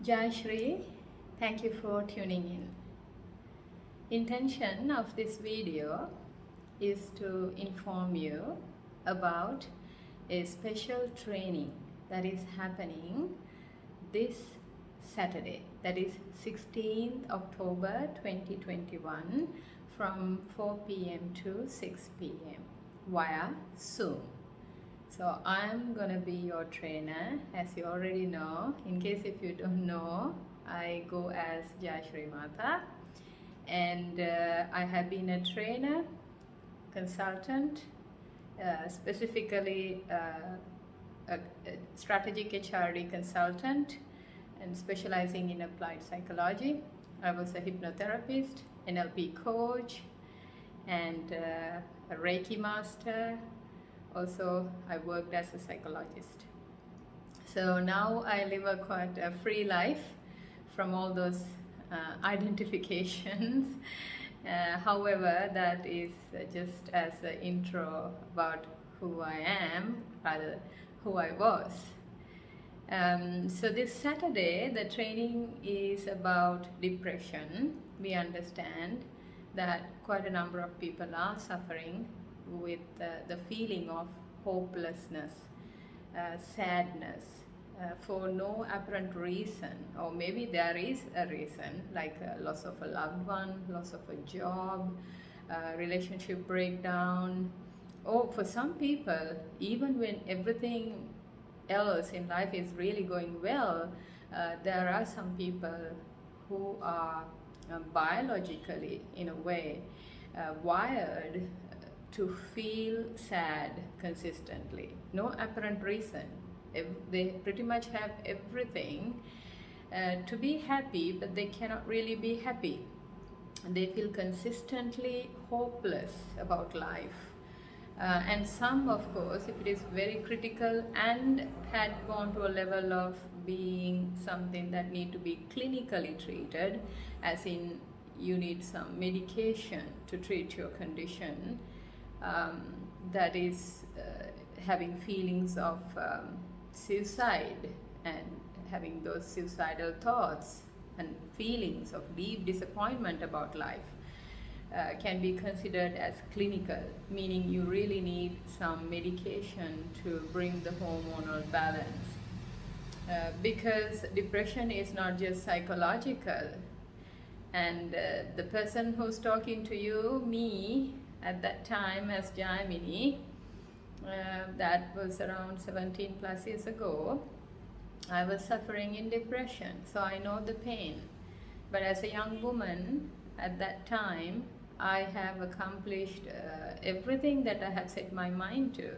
JayaShri, thank you for tuning in. Intention of this video is to inform you about a special training that is happening this Saturday, that is 16th October 2021 from 4 p.m. to 6 p.m. via Zoom. So I'm gonna be your trainer, as you already know. In case if you don't know, I go as JayaShri Maathaa, and I have been a trainer, consultant, specifically a strategic HRD consultant, and specializing in applied psychology. I was a hypnotherapist, NLP coach, and a Reiki master. Also, I worked as a psychologist. So now I live a quite a free life from all those identifications. However, that is just as an intro about who I am, rather who I was. So this Saturday, the training is about depression. We understand that quite a number of people are suffering with the feeling of hopelessness, sadness, for no apparent reason, or maybe there is a reason, like loss of a loved one, loss of a job, relationship breakdown, or for some people, even when everything else in life is really going well, there are some people who are biologically, in a way, wired to feel sad consistently. No apparent reason. They pretty much have everything to be happy, but they cannot really be happy. They feel consistently hopeless about life. And some, of course, if it is very critical and had gone to a level of being something that need to be clinically treated, as in you need some medication to treat your condition, that is having feelings of suicide and having those suicidal thoughts and feelings of deep disappointment about life, can be considered as clinical, meaning you really need some medication to bring the hormonal balance. Because depression is not just psychological, and the person who's talking to you, me, at that time as Jaimini, that was around 17 plus years ago, I was suffering in depression, so I know the pain. But as a young woman at that time, I have accomplished everything that I have set my mind to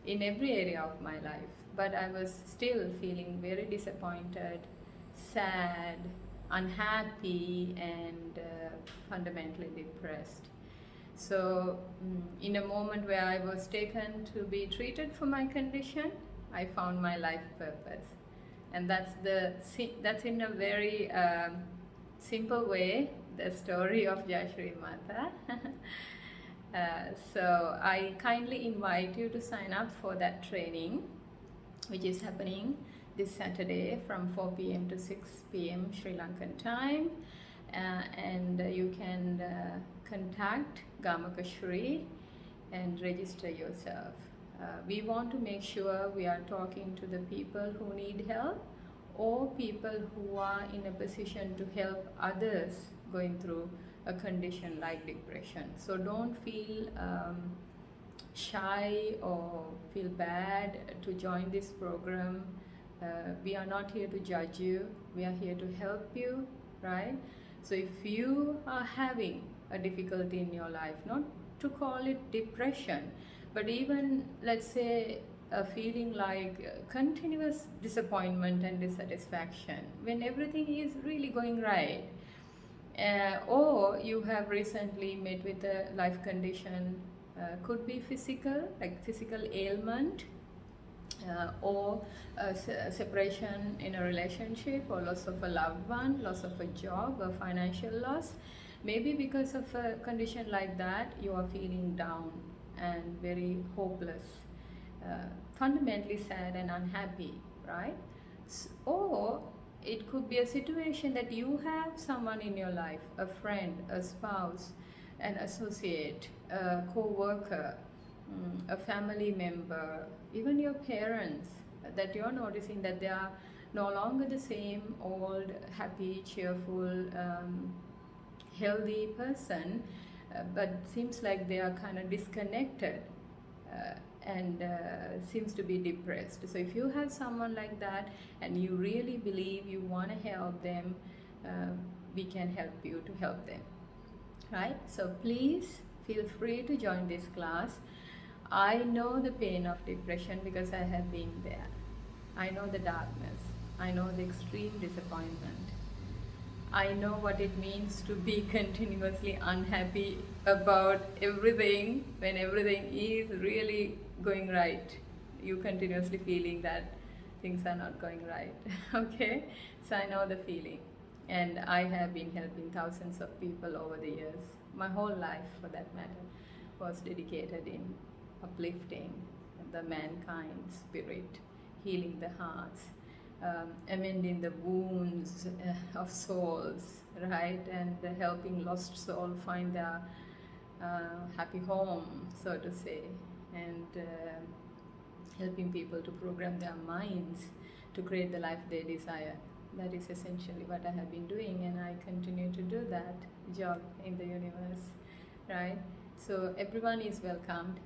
in every area of my life. But I was still feeling very disappointed, sad, unhappy, and fundamentally depressed. So in a moment where I was taken to be treated for my condition, I found my life purpose. And that's in a very simple way the story of JayaShri Maathaa. So I kindly invite you to sign up for that training, which is happening this Saturday from 4 p.m. to 6 p.m. Sri Lankan time. And you can contact GamakaShri and register yourself. We want to make sure we are talking to the people who need help, or people who are in a position to help others going through a condition like depression. So don't feel shy or feel bad to join this program. We are not here to judge you, we are here to help you, right? So if you are having a difficulty in your life, not to call it depression, but even, let's say, a feeling like continuous disappointment and dissatisfaction when everything is really going right, or you have recently met with a life condition, could be physical, like physical ailment, or separation in a relationship, or loss of a loved one, loss of a job, or financial loss. Maybe because of a condition like that, you are feeling down and very hopeless, fundamentally sad and unhappy, right? Or it could be a situation that you have someone in your life, a friend, a spouse, an associate, a co-worker, a family member, even your parents, that you're noticing that they are no longer the same old, happy, cheerful, healthy person, but seems like they are kind of disconnected and seems to be depressed. So if you have someone like that and you really believe you want to help them, we can help you to help them, right? So please feel free to join this class. I know the pain of depression because I have been there. I know the darkness. I know the extreme disappointment. I know what it means to be continuously unhappy about everything when everything is really going right. You continuously feeling that things are not going right. Okay? So I know the feeling. And I have been helping thousands of people over the years. My whole life, for that matter, was dedicated in uplifting the mankind spirit, healing the hearts, amending the wounds of souls, right? And helping lost soul find their happy home, so to say, and helping people to program their minds to create the life they desire. That is essentially what I have been doing, and I continue to do that job in the universe, right? So everyone is welcomed.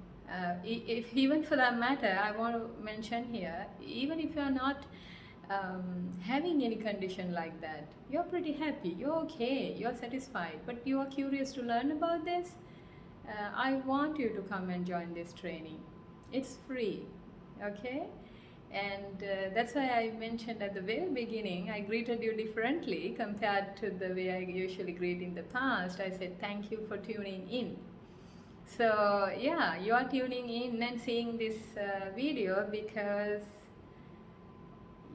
If even for that matter, I want to mention here, even if you are not having any condition like that, you're pretty happy, you're okay, you're satisfied, but you are curious to learn about this, I want you to come and join this training. It's free, okay? And that's why I mentioned at the very beginning, I greeted you differently compared to the way I usually greet in the past. I said, thank you for tuning in. So yeah, you are tuning in and seeing this video because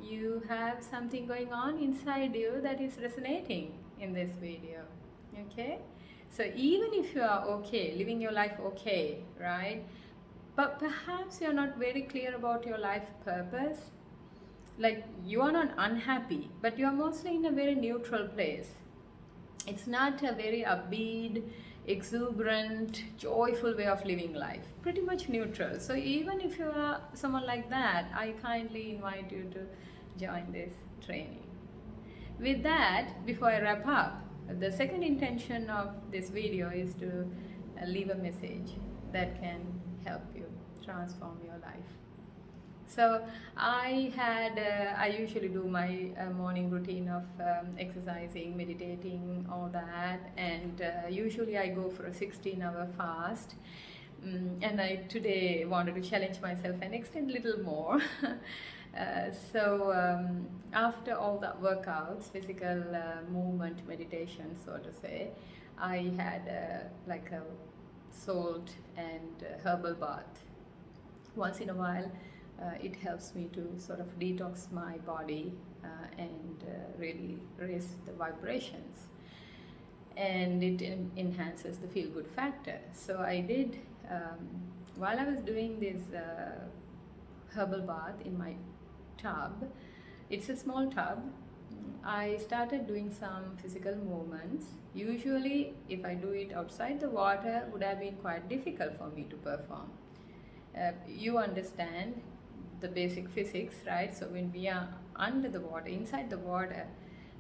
you have something going on inside you that is resonating in this video, okay? So even if you are okay, living your life okay, right? But perhaps you're not very clear about your life purpose. Like you are not unhappy, but you are mostly in a very neutral place. It's not a very upbeat, exuberant, joyful way of living life. Pretty much neutral. So even if you are someone like that, I kindly invite you to join this training. With that, before I wrap up, the second intention of this video is to leave a message that can help you transform your life. So I usually do my morning routine of exercising, meditating, all that, and usually I go for a 16-hour fast. And I today wanted to challenge myself and extend a little more. After all the workouts, physical movement, meditation, so to say, I had like a salt and herbal bath. Once in a while, it helps me to sort of detox my body and really raise the vibrations, and it enhances the feel-good factor. So I did, while I was doing this herbal bath in my tub, it's a small tub, I started doing some physical movements. Usually if I do it outside the water, would have been quite difficult for me to perform. You understand the basic physics, right? So when we are under the water, inside the water,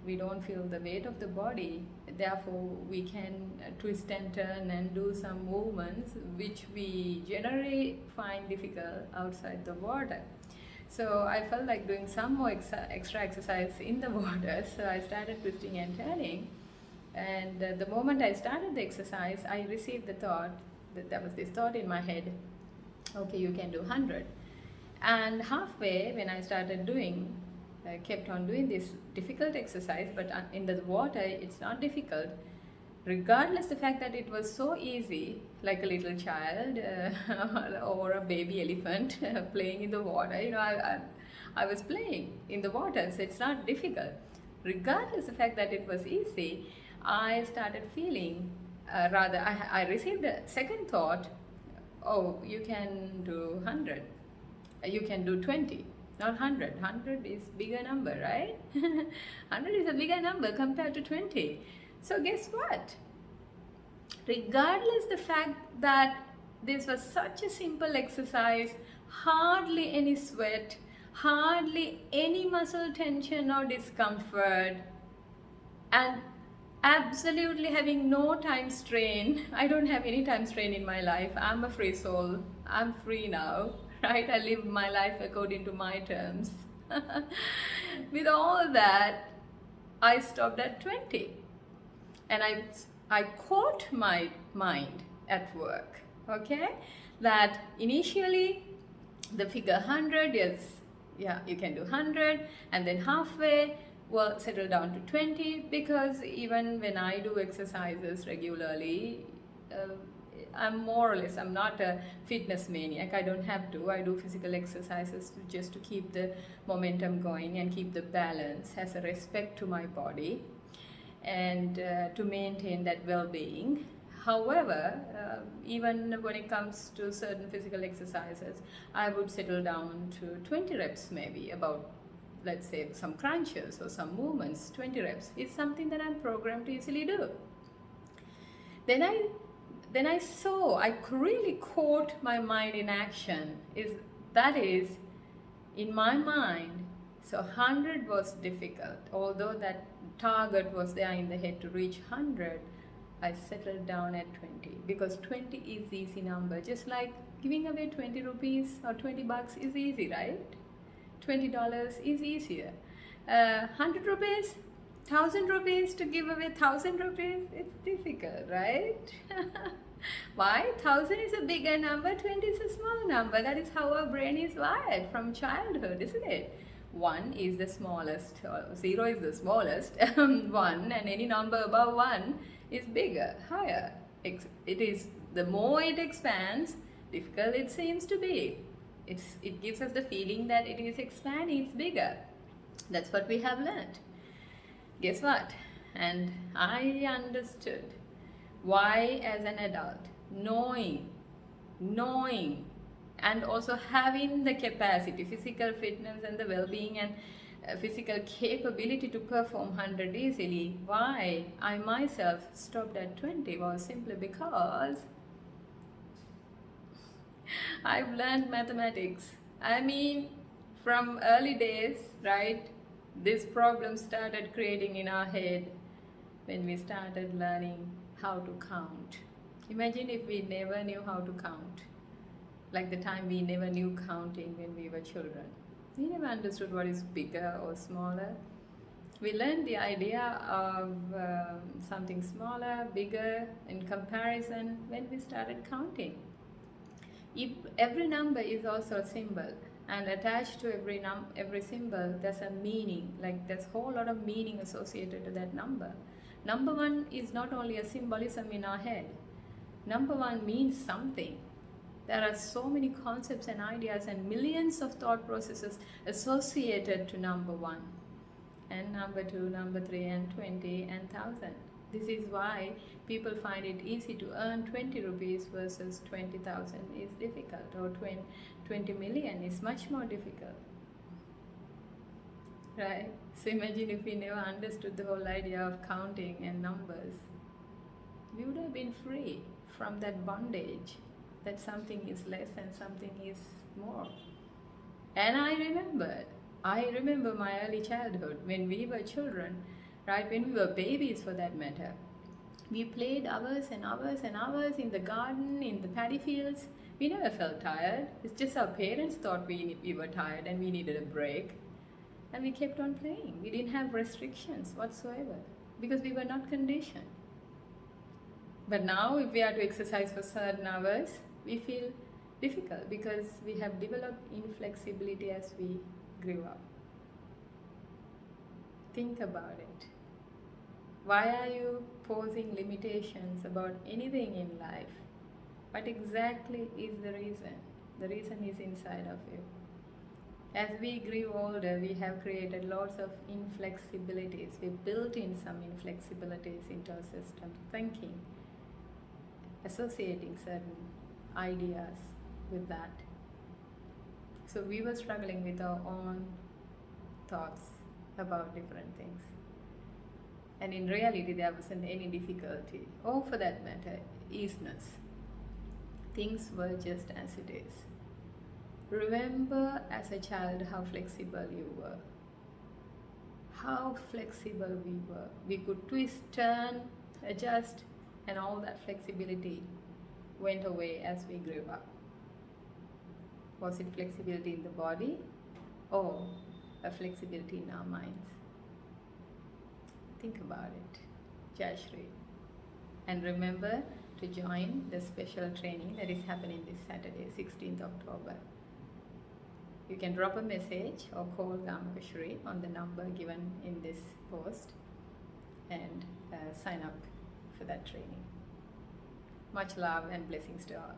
we don't feel the weight of the body, therefore we can twist and turn and do some movements which we generally find difficult outside the water. So I felt like doing some more extra exercise in the water, so I started twisting and turning, and the moment I started the exercise, I received the thought, that there was this thought in my head, okay, you can do 100. And halfway when I started doing, I kept on doing this difficult exercise, but in the water it's not difficult, regardless the fact that it was so easy, like a little child or a baby elephant playing in the water. You know, I was playing in the water, so it's not difficult. Regardless the fact that it was easy, I started feeling, I received a second thought, oh, you can do 100, you can do 20. not 100. 100 is bigger number, right? 100 is a bigger number compared to 20. So guess what? Regardless the fact that this was such a simple exercise, hardly any sweat, hardly any muscle tension or discomfort, and absolutely having no time strain. I don't have any time strain in my life. I'm a free soul. I'm free now, right? I live my life according to my terms. With all that, I stopped at 20. And I caught my mind at work, okay? That initially the figure 100 is, yeah, you can do 100, and then halfway, well, settle down to 20, because even when I do exercises regularly, I'm more or less, I'm not a fitness maniac. I don't have to. I do physical exercises just to keep the momentum going and keep the balance as a respect to my body, and to maintain that well-being. However, even when it comes to certain physical exercises, I would settle down to 20 reps maybe, about, let's say, some crunches or some movements. 20 reps is something that I'm programmed to easily do. Then I saw, I really caught my mind in action, that is, in my mind, so 100 was difficult. Although that target was there in the head to reach 100, I settled down at 20, because 20 is easy number. Just like giving away 20 rupees or 20 bucks is easy, right? $20 is easier. 100 rupees, 1000 rupees, to give away 1000 rupees, it's difficult, right? Why? 1000 is a bigger number, 20 is a small number. That is how our brain is wired from childhood, isn't it? 1 is the smallest, or 0 is the smallest, 1, and any number above 1 is bigger, higher. It is, the more it expands, difficult it seems to be. It gives us the feeling that it is expanding, it's bigger. That's what we have learned. Guess what? And I understood why, as an adult, knowing, and also having the capacity, physical fitness and the well-being and physical capability to perform 100 easily, why I myself stopped at 20 was simply because I've learned mathematics. I mean, from early days, right? This problem started creating in our head when we started learning how to count. Imagine if we never knew how to count. Like the time we never knew counting when we were children. We never understood what is bigger or smaller. We learned the idea of something smaller, bigger in comparison when we started counting. If every number is also a symbol, and attached to every symbol there's a meaning, like there's a whole lot of meaning associated to that number. Number 1 is not only a symbolism in our head. Number 1 means something. There are so many concepts and ideas and millions of thought processes associated to number 1, and number 2, number 3, and 20, and 1000. This is why people find it easy to earn 20 rupees versus 20,000 is difficult, or 20 million is much more difficult. Right? So imagine if we never understood the whole idea of counting and numbers. We would have been free from that bondage, that something is less and something is more. And I remember my early childhood, when we were children, right, when we were babies for that matter. We played hours and hours and hours in the garden, in the paddy fields. We never felt tired. It's just our parents thought we were tired and we needed a break. And we kept on playing. We didn't have restrictions whatsoever because we were not conditioned. But now if we are to exercise for certain hours, we feel difficult because we have developed inflexibility as we grew up. Think about it. Why are you posing limitations about anything in life? What exactly is the reason? The reason is inside of you. As we grew older, we have created lots of inflexibilities. We built in some inflexibilities into our system, thinking, associating certain ideas with that. So we were struggling with our own thoughts about different things. And in reality, there wasn't any difficulty, or for that matter, easiness. Things were just as it is. Remember as a child how flexible you were. How flexible we were. We could twist, turn, adjust, and all that flexibility went away as we grew up. Was it flexibility in the body or a flexibility in our minds? Think about it. JayaShri. And remember to join the special training that is happening this Saturday, 16th October. You can drop a message or call GamakaShri on the number given in this post and sign up for that training. Much love and blessings to all.